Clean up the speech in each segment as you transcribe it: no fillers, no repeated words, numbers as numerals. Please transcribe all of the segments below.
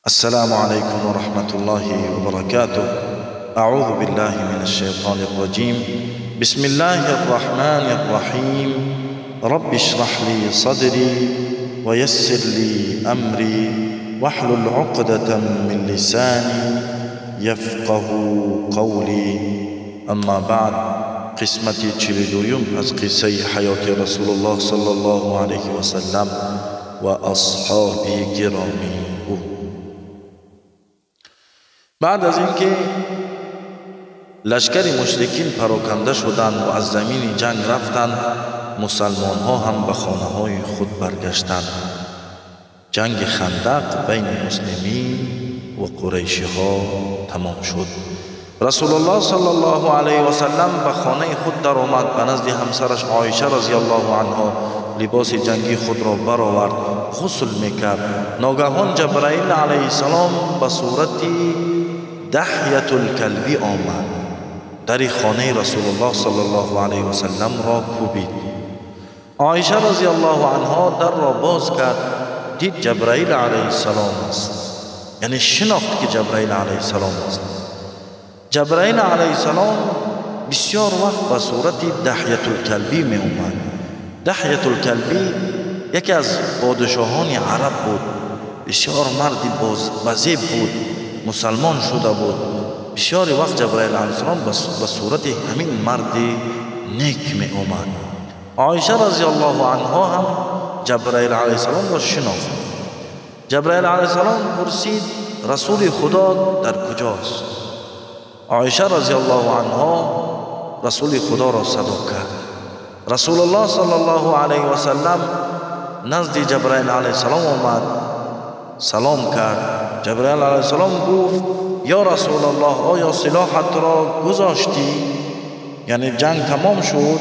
السلام عليكم ورحمة الله وبركاته. أعوذ بالله من الشيطان الرجيم. بسم الله الرحمن الرحيم. رب اشرح لي صدري ويسر لي أمري واحلل عقدة من لساني يفقه قولي. أما بعد، قسمتی 42 از قصه حیات رسول الله صلی الله علیه و سلم و اصحاب گرامی او. بعد از اینکه لشکر مشرکین پراکنده شدند و از زمین جنگ رفتند، مسلمان ها هم به خانه های خود برگشتند. جنگ خندق بین مسلمین و قریشی ها تمام شد. رسول الله صلی الله علیه و سلم به خانه خود در آمد. به نزد همسرش عایشه رضی الله عنها لباس جنگی خود را برآورد، غسل میکرد. ناگهان جبرائیل علیه السلام به صورت دحیة الکلبی آمد. در خانه رسول الله صلی الله علیه و سلم را کوبید. عایشه رضی الله عنها در را باز کرد، دید جبرائیل علیه السلام است. یعنی شناخت که جبرائیل علیه السلام است. جبرائیل علیه السلام بسیار وقت به صورت دحیة الکلبی می اومد. دحیة الکلبی یکی از پادشاهان عرب بود. بسیار مردی بزیب بود، مسلمان شده بود. بسیار وقت جبرائیل علیه السلام به صورت همین مرد نیک می اومد. عایشه رضی الله عنها هم جبرائیل علیه السلام را شناخت. جبرائیل علیه السلام پرسید رسول خدا در کجاست؟ عایشه رضی الله عنها رسول خدا را صدا کرد. رسول الله صلی الله علیه و سلم نزد جبرائیل علیه السلام آمد، سلام کرد. جبرائیل علیه السلام گفت یا رسول الله، آیا سلاحت را گذاشتی؟ یعنی جنگ تمام شد؟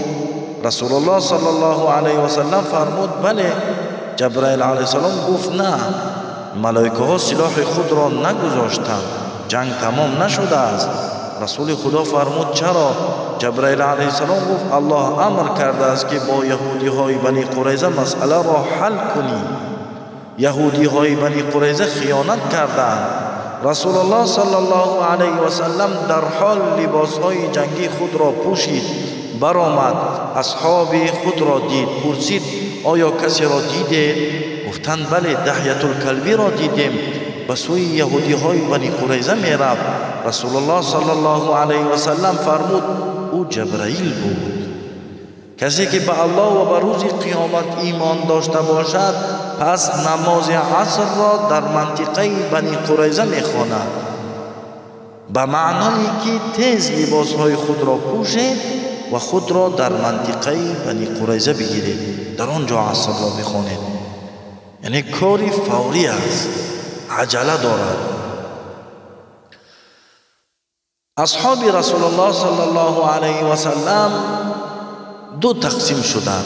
رسول الله صلی الله علیه و سلم فرمود بله. جبرائیل علیه السلام گفت نه، ملائکه ها سلاح خود را نگذاشتند، جنگ تمام نشده است. رسول خدا فرمود چرا؟ جبرائیل علیه السلام گفت الله امر کرده است که با یهودی های بنی قریظه مسئله را حل کنی. یهودی های بنی قریظه خیانت کردند. رسول الله صلی الله علیه و سلم در حال لباس های جنگی خود را پوشید، برآمد، اصحاب خود را دید، پرسید آیا کسی را دیده؟ گفتند بله، دحیة الکلبی را دیدیم، به سوی یهودی های بنی قریظه می رفت. رسول الله صلی الله علیه و سلم فرمود او جبرائیل بود. کسی که به الله و به روز قیامت ایمان داشته باشد پس نماز عصر را در منطقه بنی قریظه می خواند، به معنای که تیز لباس های خود را پوشید و خود را در منطقه بنی قریظه بگیرید، در آنجا عصر را بخوانید. یعنی کاری فوری است، عجله دارد. اصحاب رسول الله صلی الله علیه و سلم دو تقسیم شدند.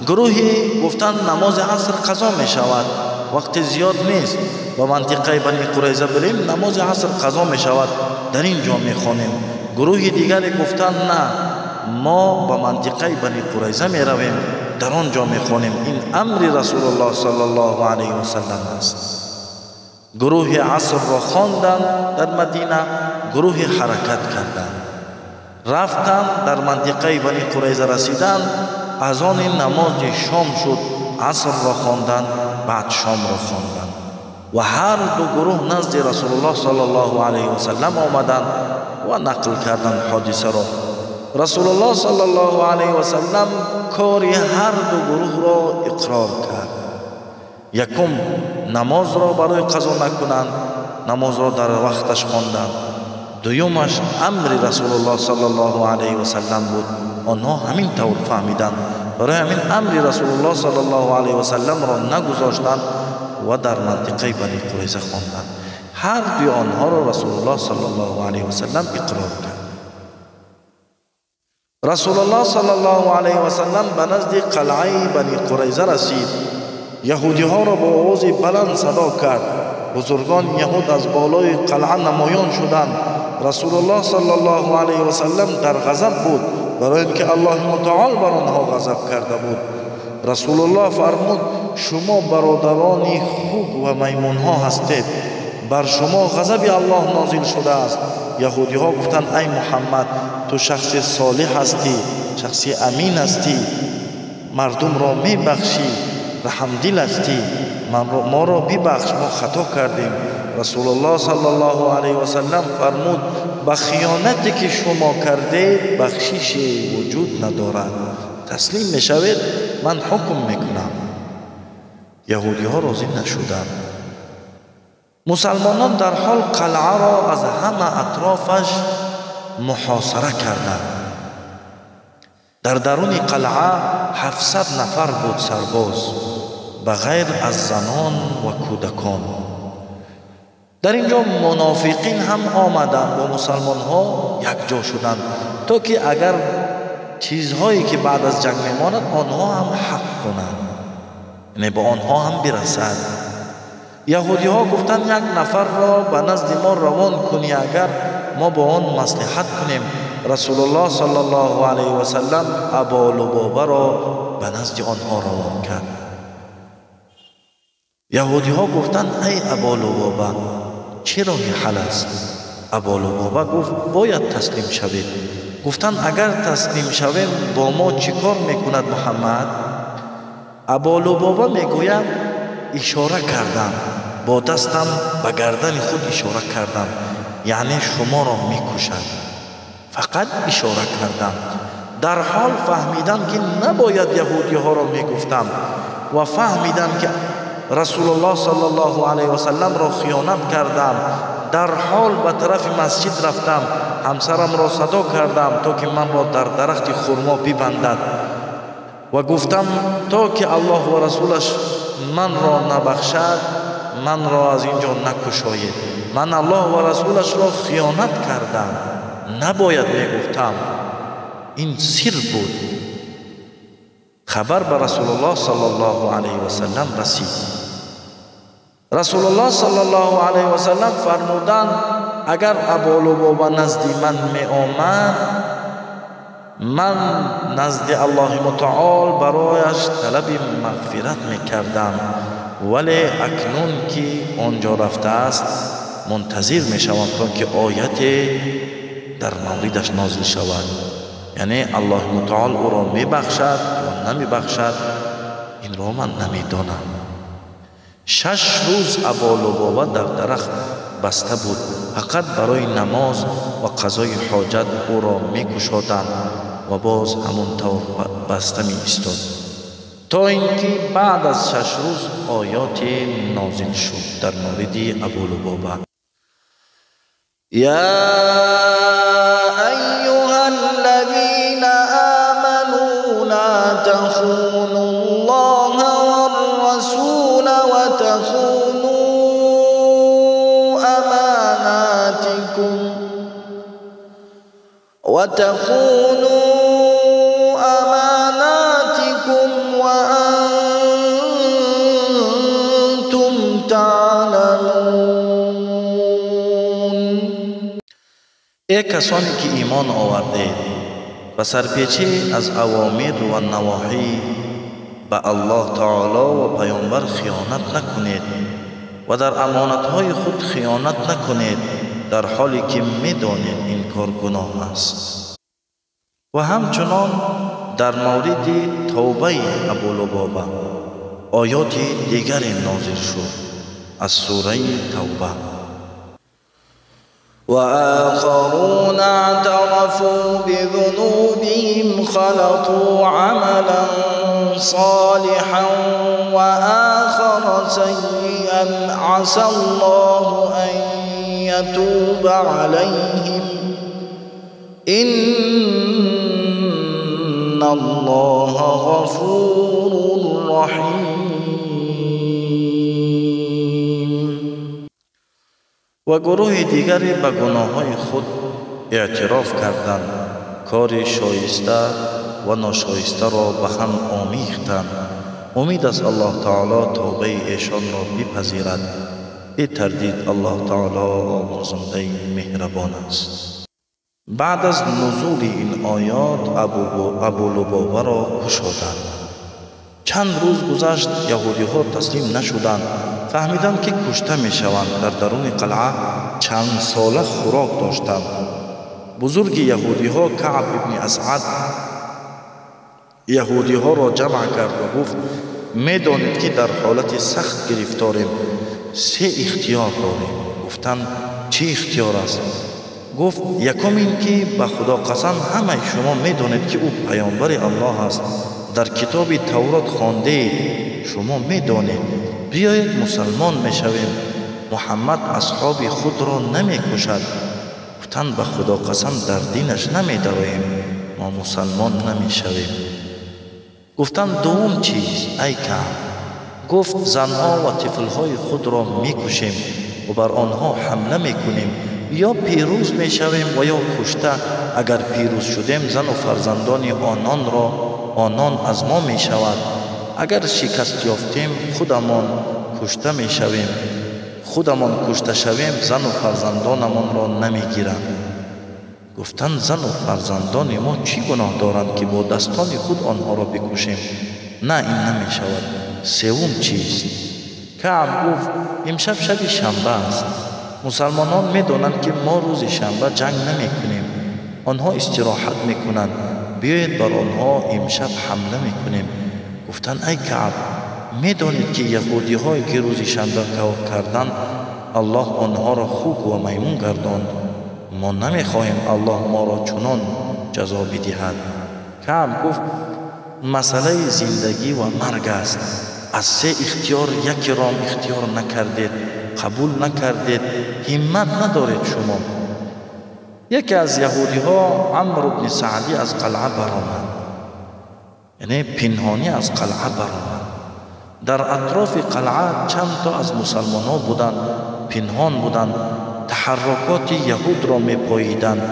گروهی گفتند نماز عصر قضا می شود، وقت زیاد نیست، به منطقه بنی قریظه بریم، نماز عصر قضا می شود، در اینجا می خوانیم. گروه دیگری گفتند نه، ما به منطقه بنی قریظه می رویم، در آنجا می خوانیم. این امر رسول الله صلی الله علیه و سلم است. گروه عصر را خواندند در مدینه، گروه حرکت کردند، رفتند در منطقه بنی قریظه رسیدند. از آن نماز شام شد، عصر را خواندند، بعد شام را خواندند و هر دو گروه نزد رسول الله صلی الله علیه و سلم آمدند و نقل کردند حادثه را. رسول الله صلی الله علیه و سلم کاری هر دو گروه را اقرار کرد. یکم نماز را برای قضا نکنند، نماز را در وقتش خواندند. دویمش امر رسول الله صلی الله علیه و سلم بود، آنها همین طور فهمیدند، برای همین امر رسول الله صلی الله علیه و سلم را نگذاشتند و در منطقه بنی قریظه خواندند. هر دوی آنها را رسول الله صلی الله علیه و سلم اقرار کرد. رسول الله صلی الله علیه و سلم به نزد قلعه بنی قریظه رسید. یهودی ها را با آواز بلند صدا کرد. بزرگان یهود از بالای قلعه نمایان شدند. رسول الله صلی الله علیه و سلم در غضب بود، برای اینکه الله متعال بر آنها غضب کرده بود. رسول الله فرمود شما برادران خوب و میمون ها هستید، бар шумо ғазаби Аллоҳ нозил шудааст. яҳудиҳо гуфтанд: ай Муҳаммад, ту шахси солиҳ ҳастӣ, шахси амин ҳастӣ, мардумро мебахшӣ, раҳмдил ҳастӣ, моро бибахш, мо хато кардем. расулуллоҳ саллаллоҳу алайҳи васаллам фармуд: ба хиёнате ки шумо кардед бахшише вуҷуд надорад. таслим мешавед, ман ҳукм мекунам. яҳудиҳо розӣ нашуданд. мусалмонон дарҳол қалъаро аз ҳама атрофаш муҳосара карданд. дар даруни қалъа 700 нафар буд сарбоз, ба ғайр аз занон ва кӯдакон. дар ин ҷо мунофиқин ҳам омаданд, бо мусалмонҳо якҷо шуданд, то ки агар чизҳое ки баъд аз ҷанг мемонад онҳо ҳам ҳақ кунанд, яъне ба онҳо ҳам бирасад. яҳудиҳо гуфтанд: як нафарро ба назди мо равон кунӣ, агар мо бо он маслиҳат кунем. расулуллоҳ саллаллоҳу алайҳи васаллам Абу Лубобаро ба назди онҳо равон кард. яҳудиҳо гуфтанд: ай Абу Лубоба, чӣ роҳи ҳал аст? Абу Лубоба гуфт: бояд таслим шавед. гуфтанд: агар таслим шавем, бо мо чӣ кор мекунад Муҳаммад? Абу Лубоба мегӯяд: ишора кардам, бо дастам ба гардани худ ишора кардам, яъне шуморо мекушад. фақат ишора кардам. дар ҳол фаҳмидам ки набояд яҳудиҳоро мегуфтам ва фаҳмидам ки расулуллоҳ саллаллоҳу алайҳи васалламро хиёнат кардам. дар ҳол ба тарафи масҷид рафтам, ҳамсарамро садо кардам, то ки манро дар дарахти хурмо бибандад ва гуфтам: то ки Аллоҳ ва расулаш манро набахшад, манро аз ин ҷо накушоед. ман Аллоҳ ва расулашро хиёнат кардам, набояд мегуфтам. ин сир буд. хабар ба расулуллоҳ саллаллоҳу алайҳи васаллам расид. расулуллоҳ саллаллоҳу алайҳи васаллам фармуданд: агар Абу Лубоба назди ман меомад, ман назди Аллоҳи мутаол барояш талаби мағфират мекардам, вале акнун ки он ҷо рафтааст, мунтазир мешавам то ки ояте дар мавридаш нозил шавад, яъне Аллоҳи мутаол ӯро мебахшад ё намебахшад, инро ман намедонам. 6 рӯз Абу Лубоба дар дарахт баста буд, фақат барои намоз ва қазои ҳоҷат ӯро мекушоданд ва боз ҳамон тавр баста меистод, то ин ки баъд аз 6 рӯз оёте нозил шуд дар мавриди Абу Лубоба. يا أيها الذين آمنوا لا تخونوا الله والرسول وتخونوا أماناتكم وأنتم تعلمون. ای کسانی که ایمان آوردید و سرپیچی از اوامر و نواهی به الله تعالی و پیامبر خیانت نکنید و در امانتهای خود خیانت نکنید، در حالی که میدانید این کار گناه است. و همچنان در مورد توبه ابو لبابه آیات دیگر نازل شد از سوره توبه. وآخرون اعترفوا بذنوبهم خلطوا عملا صالحا وآخر سيئا عسى الله أن يتوب عليهم إن الله غفور رحيم. و گروه دیگری به گناههای خود اعتراف کردند، کار شایسته و ناشایسته را به هم آمیختند. امید است الله تعالی توبه ایشان را بپذیرد. بی تردید الله تعالی آمرزنده مهربان است. بعد از نزول این آیات ابو لبابه را کشادند. چند روز گذشت، یهودی ها تسلیم نشدند. فهمیدند که کشته می شوند. در درون قلعه چند ساله خوراک داشتند. بزرگ یهودی ها کعب ابن اسعد یهودی ها را جمع کرد و گفت می دانید که در حالت سخت گرفتاریم، 3 اختیار داریم. گفتند چه اختیار است؟ گفت یکم این که به خدا قسم همه شما می دانید که او پیامبر الله است، در کتاب تورات خوانده، شما می دانید. بیایید مسلمان می شویم، محمد اصحاب خود را نمی کشد. گفتند به خدا قسم در دینش نمی دراییم، ما مسلمان نمی شویم. گفتند دوم چیست ای کعب؟ گفت زنها و طفلهای خود را می کشیم و بر آنها حمله می کنیم، یا پیروز می شویم و یا کشته. اگر پیروز شدیم زن و فرزندان آنان از ما می شود. اگر شکست یافتیم خودمان کشته می شویم. خودمان کشته شویم زن و فرزندانمان را نمی گیرند. گفتند زن و فرزندان ما چی گناه دارند که با دستان خود آنها را بکشیم؟ نه این نمی شود. سوم چیست؟ کعب گفت امشب شب شنبه است. مسلمانان می دانند که ما روز شنبه جنگ نمی کنیم، آنها استراحت می کنند. بیایید بر آنها امشب حمله می کنیم. گفتند ای کعب می دانید که یهودی هایی که روز شنبه کار کردند الله آنها را خوک و میمون گرداند. ما نمی خواهیم الله ما را چنان جزا بدهد. کعب گفت مسئله زندگی و مرگ است. از 3 اختیار یکی را اختیار نکردید، قبول نکردید، همت ندارید شما. یکی از یهودی ها عمرو بن سعدی از قلعه برآمد، یعنی پنهانی از قلعه برآمد. در اطراف قلعه چند تا از مسلمان ها بودند، پنهان بودند، تحرکات یهود را می پاییدند.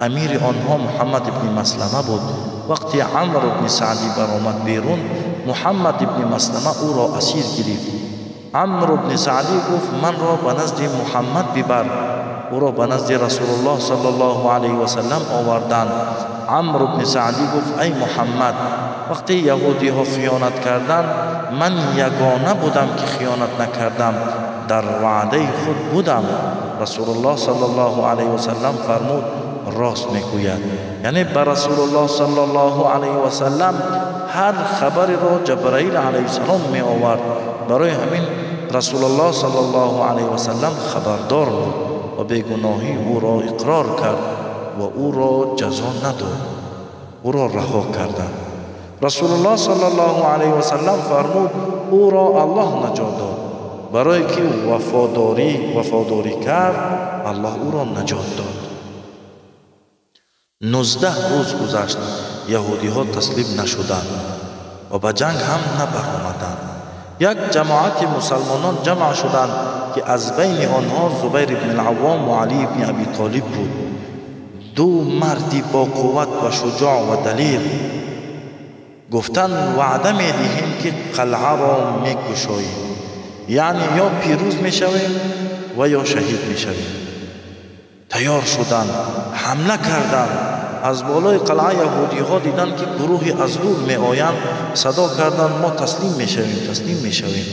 امیر آنها محمد ابن مسلمه بود. وقتی عمرو بن سعدی برآمد بیرون، محمد ابن مسلمه او را اسیر گرفت. عمرو بن سعدی گفت من را به نزد محمد ببر. او را به نزد رسول الله صلی الله علیه و سلم آوردند. عمرو بن سعدی گفت ای محمد، وقتی یهودی ها خیانت کردند من یگانه بودم که خیانت نکردم، در وعده خود بودم. رسول الله صلی الله علیه و سلم فرمود راست میگوید. یعنی بر رسول الله صلی الله علیه و سلم هر خبری را جبرائیل علیه السلام می آورد. برای همین رسول الله صلی الله علیه و سلم خبردار بود و بیگناهی او را اقرار کرد و او را جزا نداد، او را رها کردند. رسول الله صلی الله علیه و سلم فرمود او را الله نجات داد. برای که وفاداری کرد الله او را نجات داد. 19 روز گذشت، یهودی ها تسلیم نشدند و به جنگ هم نبرآمدند. یک جماعت مسلمانان جمع شدند که از بین آنها زبیر بن العوام و علی بن ابی طالب بود. 2 مردی با قوت و شجاع و دلیر. گفتند وعده می دهیم که قلعه را می گشاییم، یعنی یا پیروز می شویم و یا شهید می شویم. تیار شدند، حمله کردند. از بالای قلعه یهودی ها دیدند که گروهی از دور می آیند، صدا کردند ما تسلیم می شویم.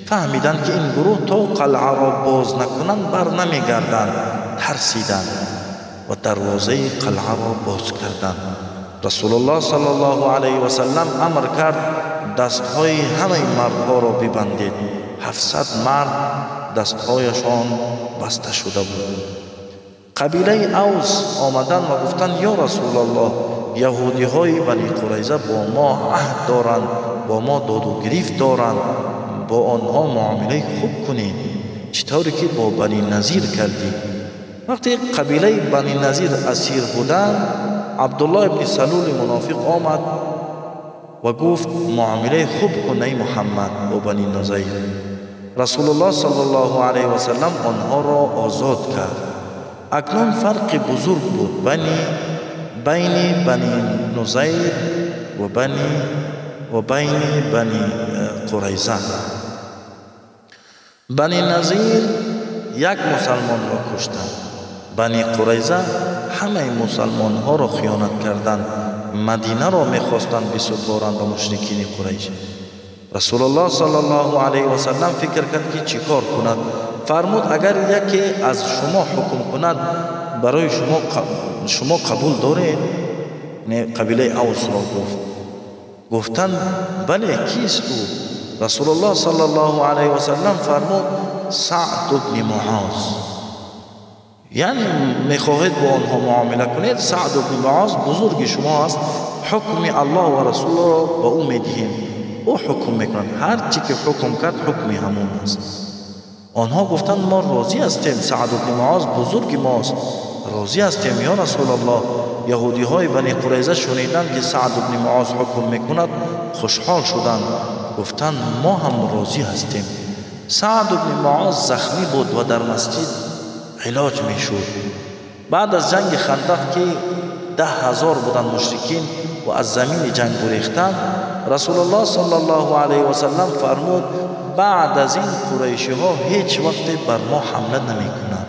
فهمیدند که این گروه تا قلعه را باز نکنند بر نمی گردند. ترسیدند و دروازه قلعه را باز کردند. رسول الله صلی الله علیه و سلم امر کرد دستهای همه مردها را ببندید. 700 مرد دستهایشان بسته شده بود. قبیله اوس آمدند و گفتند یا رسول الله، یهودی های بنی قریظه با ما عهد دارند، با ما داد و گرفت دارند، با آنها معامله خوب کنید، چطوری که با بنی نظیر کردی؟ وقتی قبیله بنی نظیر اسیر بودند، عبدالله ابن سلول منافق آمد و گفت معامله خوب کن ای محمد با بنی نظیر. رسول الله صلی الله علیه و سلم آنها را آزاد کرد. اکنون فرق بزرگ بود بین بنی نظیر و بین بنی قریظه. بنی نظیر یک مسلمان را کشتند، بنی قریظه همه مسلمان ها را خیانت کردند. مدینه را میخواستند بسپارند به مشرکین قریش. расулуллоҳ саллаллоҳу алайҳи васаллам фикр кард ки чӣ кор кунад. фармуд агар яке аз шумо ҳукм кунад барои шумо қабул доред? қабилаи авсро гуфтанд бале, кист ӯ? расулуллоҳ саллаллоҳу алайҳи васаллам фармуд саъд ибни муоз. яъне мехоҳед бо онҳо муомила кунед. саъд ибни муоз бузурги шумо аст. ҳукми аллоҳ ва расулро ба ӯ медиҳем, ӯ ҳукм мекунад. ҳар чӣ ки ҳукм кард ҳукми ҳамон аст. онҳо гуфтанд мо розӣ ҳастем, саъд ибни муоз бузурги мост, розӣ ҳастем ё расулаллоҳ. яҳудиҳои бани қурайза шуниданд ки саъд ибни муоз ҳукм мекунад, хушҳол шуданд, гуфтанд мо ҳам розӣ ҳастем. саъд ибни муоз захмӣ буд ва дар масҷид илоҷ мешуд. баъд аз ҷанги хандақ ки 10,000 буданд мушрикин ва аз замини ҷанг гурехтанд, расулуллоҳ саллаллоҳу алайҳи васаллам фармуд баъд аз ин қурайшиҳо ҳеҷ вақте бар мо ҳамла намекунанд.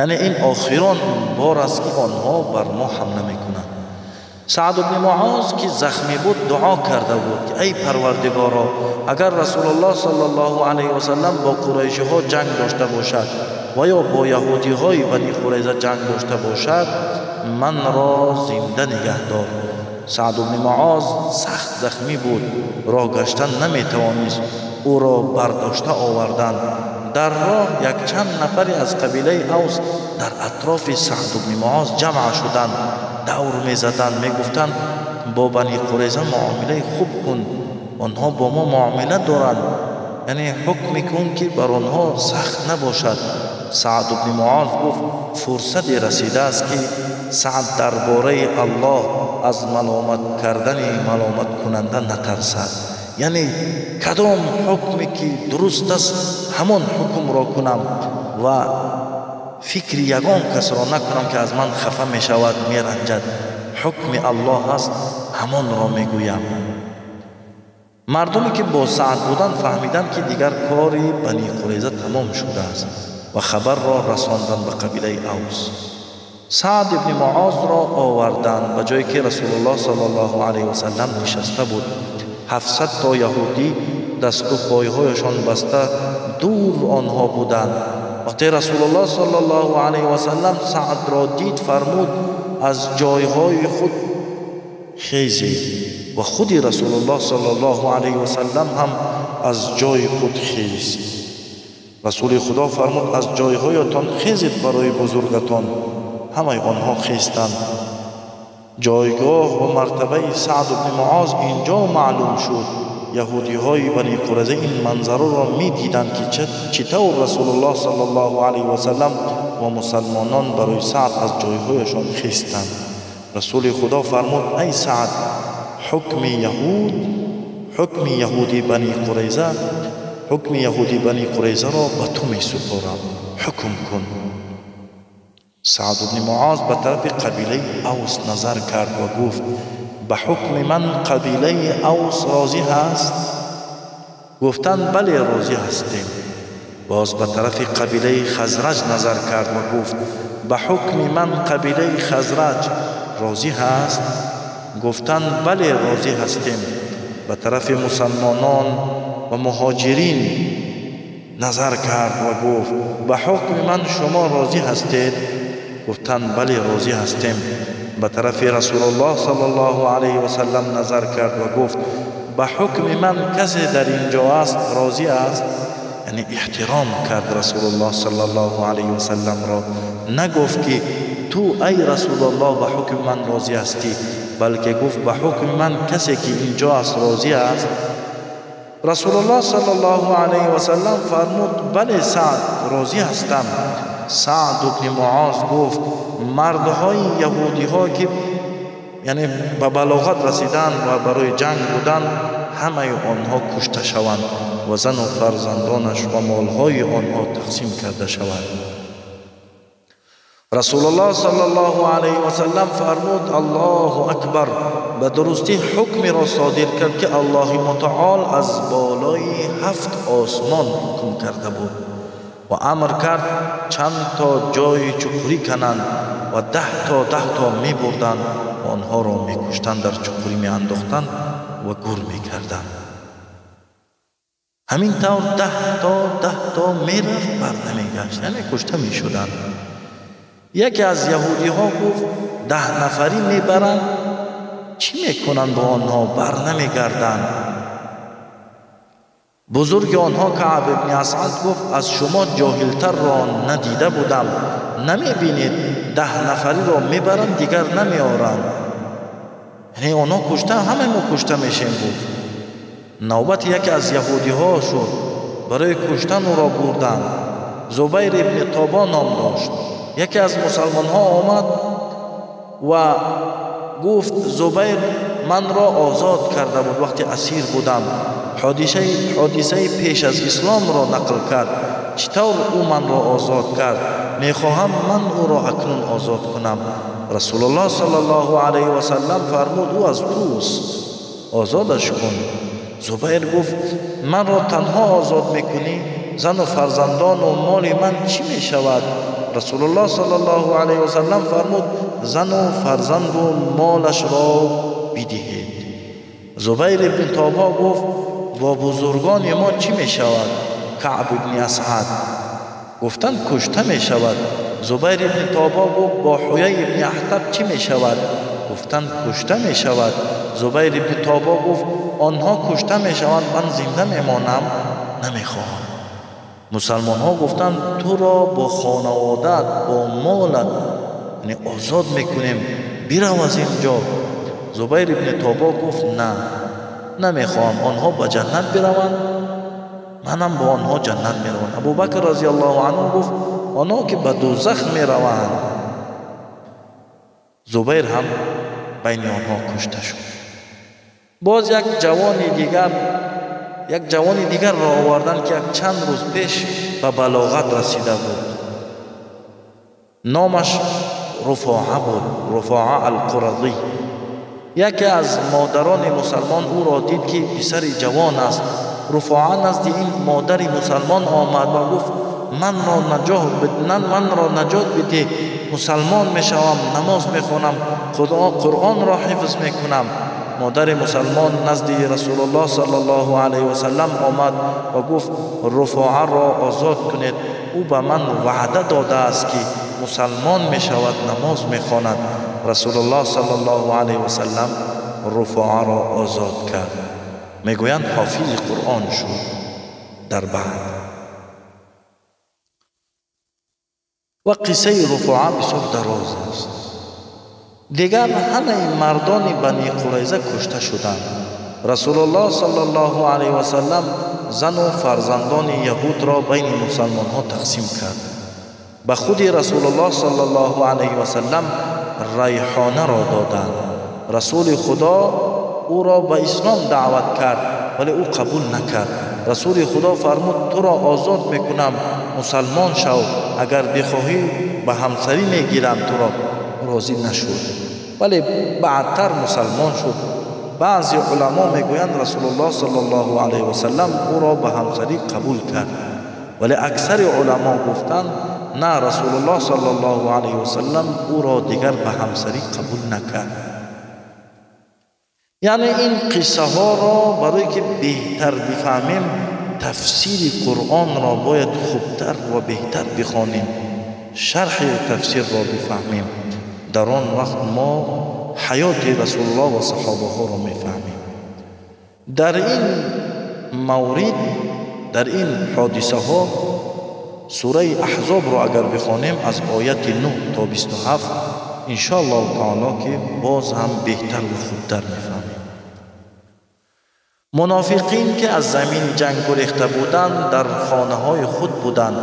яъне ин охирон бор аст ки онҳо бар мо ҳамла мекунанд. саъд ибни муоз ки захмӣ буд дуо карда буд ки ай парвардигоро, агар расулуллоҳ саллаллоҳу алайҳи васаллам бо қурайшиҳо ҷанг дошта бошад ва ё бо яҳудиҳои бани қурайза ҷанг дошта бошад, манро зинда нигоҳ дор. саъд ибни муоз сахт захмӣ буд, роҳ гаштан наметавонист. ӯро бардошта оварданд. дар роҳ якчанд нафаре аз қабилаи авс дар атрофи саъд ибни муоз ҷамъ шуданд, давр мезаданд, мегуфтанд бо бани қурайза муомилаи хуб кун, онҳо бо мо муомила доранд, яъне ҳукме кун ки бар онҳо сахт набошад. саъд ибни муоз гуфт фурсате расидааст ки саъд дар бораи аллоҳ аз маломат кардани маломаткунанда натарсад. яъне кадом ҳукме ки дуруст аст ҳамон ҳукмро кунам ва фикри ягон касро накунам ки аз ман хафа мешавад, меранҷад. ҳукми аллоҳ аст, ҳамонро мегӯям. мардуме ки бо саъд буданд фаҳмиданд ки дигар кори бани қурайза тамом шудааст ва хабарро расонданд ба қабилаи авс. саъд ибни муозро оварданд ба ҷое ки расулуллоҳ саллаллоҳу алайҳи васаллам нишаста буд. 700 то яҳудӣ дасту пойҳояшон баста дур онҳо буданд. вақте расулуллоҳ саллаллоҳу алайҳи васаллам саъдро дид, фармуд аз ҷойҳои худ хезед ва худи расулуллоҳ саллаллоҳу алайҳи васаллам ҳам аз ҷойи худ хест. расули худо фармуд аз ҷойҳоятон хезед барои бузургатон. ҳамаи онҳо хестанд. ҷойгоҳ ва мартабаи саъд ибни муоз инҷо маълум шуд. яҳудиҳои бани қурайза ин манзараро медиданд ки чӣ тавр расулуллоҳ саллаллоҳу алайҳи васаллам ва мусалмонон барои саъд аз ҷойҳояшон хестанд. расули худо фармуд ай саъд, ҳукми яҳуди бани қурайзаро ба ту месупорам, ҳукм кун. саъд ибни муоз ба тарафи қабилаи авс назар кард ва гуфт ба ҳукми ман қабилаи авс розӣ ҳаст? гуфтанд бале, розӣ ҳастем. боз ба тарафи қабилаи хазраҷ назар кард ва гуфт ба ҳукми ман қабилаи хазраҷ розӣ ҳаст? гуфтанд бале, розӣ ҳастем. ба тарафи мусалмонон ва муҳоҷирин назар кард ва гуфт ба ҳукми ман шумо розӣ ҳастед? гуфтанд бале, розӣ ҳастем. ба тарафи расулуллоҳ саллаллоҳу алайҳи васаллам назар кард ва гуфт ба ҳукми ман касе дар ин ҷо аст, розӣ аст? яъне эҳтиром кард расулуллоҳ саллаллоҳу алайҳи васалламро. нагуфт ки ту ай расулуллоҳ ба ҳукми ман розӣ ҳастӣ, балки гуфт ба ҳукми ман касе ки ин ҷо аст розӣ аст. расулуллоҳ саллаллоҳу алайҳи васаллам фармуд бале саъд, розӣ ҳастам. саъд ибни муоз гуфт мардҳои яҳудиҳо ки яъне ба балоғат расиданд ва барои ҷанг буданд, ҳамаи онҳо кушта шаванд ва зану фарзандонаш ва молҳои онҳо тақсим карда шавад. расулуллоҳ саллаллоҳу алайҳи васаллам фармуд аллоҳу акбар. ба дурустӣ ҳукмеро содир кард ки аллоҳи мутаол аз болои 7 осмон ҳукм карда буд ва амр кард чанд то ҷойи чуқурӣ кананд ва 10 то мебурданд ва онҳоро мекуштанд, дар чуқурӣ меандохтанд و گر میکردند. همین طور 10 تا میرفت بر نمیگشت، یعنی کشته میشدند. یکی از یهودی ها گفت 10 نفری میبرند، چی میکنند با آنها؟ بر نمیگردند. بزرگ آنها کعب ابن اسعد گفت از شما جاهلتر را ندیده بودم، نمیبینید 10 نفری را میبرند دیگر نمیآورند، یعنی آنها کشته، همه ما کشته میشیم. بود نوبت یکی از یهودی ها شد، برای کشتن او را بردند. زبیر ابن طابا نام داشت. یکی از مسلمان ها آمد و گفت زبیر من را آزاد کرده بود وقتی اسیر بودم، حادثه پیش از اسلام را نقل کرد، چطور او من را آزاد کرد؟ میخواهم من او را اکنون آزاد کنم. رسول الله صلی الله علیه و سلم فرمود او از توست، آزادش کن. زبیر گفت من را تنها آزاد میکنی؟ زن و فرزندان و مال من چی میشود؟ رسول الله صلی الله علیه و سلم فرمود زن و فرزند و مالش را بدهید. زبیر ابن طابا گفت با بزرگان ما چی میشود؟ کعب ابن اسعد گفتند کشته میشود. زبیر ابن طابا گفت با حیی ابن اخطب چی میشود؟ گفتند کشته میشود. زبیر ابن طابا گفت آنها کشته میشوند، من زنده میمانم، نمیخواهم. مسلمان ها گفتند تو را با خانوادت با مالت یعنی آزاد میکنیم، بیرو از اینجا. زبیر ابن طابا گفت نه، نمیخواهم، آنها به جنت بروند، منم با آنها جنت میروم. ابوبکر رضی الله عنه گفت آنها که به دوزخ میروند. زبیر هم بین آنها کشته شد. باز یک جوان دیگر را آوردند که یک چند روز پیش به بلاغت رسیده بود. نامش رفاعه بود، رفاعه القرظی. یکی از مادران مسلمان او را دید که پسر جوان است. رفاعه نزد این مادر مسلمان آمد و گفت من را نجات بده، مسلمان میشوم، نماز میخوانم، قرآن را حفظ میکنم. مادر مسلمان نزد رسول الله صلی الله علیه و سلم آمد و گفت رفاعه را آزاد کنید، او به من وعده داده است که مسلمان میشود، نماز میخواند. رسول الله صلی الله علیه و سلم رفاعه را آزاد کرد. میگویند حافظ قرآن شد در بعد. و قصه رفاعه بسیار دراز است. دیگر همه مردان بنی قریظه کشته شدند. رسول الله صلی الله علیه و سلم زن و فرزندان یهود را بین مسلمان ها تقسیم کرد. به خود رسول الله صلی الله علیه و سلم ریحانه را دادند. رسول خدا او را به اسلام دعوت کرد ولی او قبول نکرد. رسول خدا فرمود تو را آزاد میکنم، مسلمان شو، اگر بخواهی به همسری میگیرم تو را. راضی نشد ولی بعدتر مسلمان شد. بعضی علما میگویند رسول الله صلی الله علیه و سلم او را به همسری قبول کرد، ولی اکثر علما گفتند نه، رسول الله صلی الله علیه و سلم او را دیگر به همسری قبول نکرد. یعنی این قصه ها را برای که بهتر بفهمیم تفسیر قرآن را باید خوبتر و بهتر بخوانیم، شرح تفسیر را بفهمیم. در آن وقت ما حیات رسول الله و صحابه ها را میفهمیم. در این مورد، در این حادثه ها سوره احزاب را اگر بخوانیم از آیت 9 تا 27 ان شاء الله تعالی که باز هم بهتر و خوبتر میفهمیم. منافقین که از زمین جنگ گریخته بودند در خانه های خود بودند.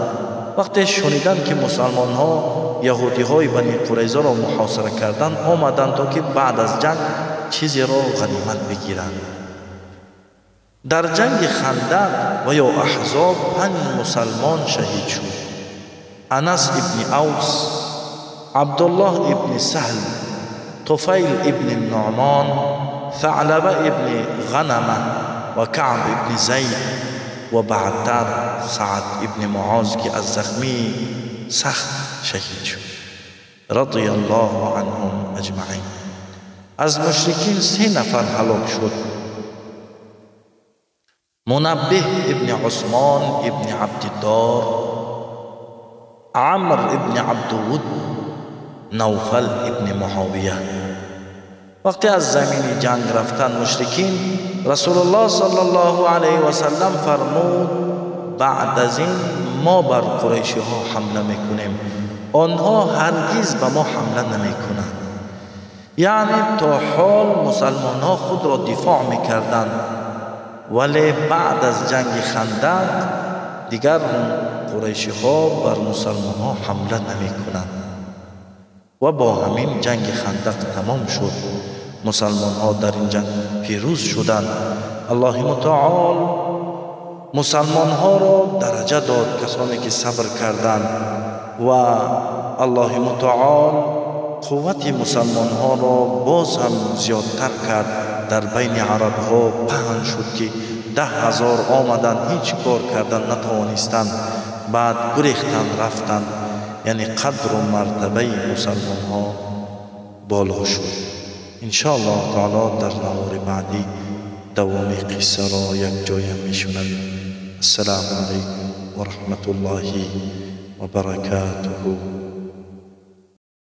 وقتی شنیدند که مسلمان ها یهودی های بنی قریظه را محاصره کردند، آمدند تا که بعد از جنگ چیزی را غنیمت بگیرند. در جنگ خندق و یا احزاب 5 مسلمان شهید شد. انس ابن اوس، عبدالله ابن سهل، طفیل ابن نعمان، ثعلبه ابن غنمه و کعب ابن زید و بعدتر سعد ابن معاذ که از زخمی سخت شهید شد. رضی الله عنهم اجمعین. از مشرکین 3 نفر هلاک شد. منبه ابن عثمان ابن عبدالدار، عمر ابن عبدود، نوفل ابن معاویه. وقتی از زمین جنگ رفتن مشرکین، رسول الله صلی الله علیه و سلم فرمود بعد از این ما بر قریشی ها حمله میکنیم، آنها هرگز به ما حمله نمیکنند. یعنی تا حال مسلمان ها خود را دفاع میکردند، ولی بعد از جنگ خندق دیگر قریشی ها بر مسلمان ها حمله نمیکنند و با همین جنگ خندق تمام شد. مسلمان ها در این جنگ پیروز شدند. الله متعال مسلمان ها را درجه داد، کسانی که صبر کردند، و الله متعال قوت مسلمان ها را باز هم زیادتر کرد. در بین عرب ها پهن شد که 10,000 آمدن، هیچ کار کردن نتوانستند، بعد گریختند رفتند. یعنی قدر و مرتبه مسلمان ها بالا شد. انشاءالله تعالی در نوار بعدی دوام قصه را یک جای میشنویم. السلام علیکم و رحمت الله و برکاته.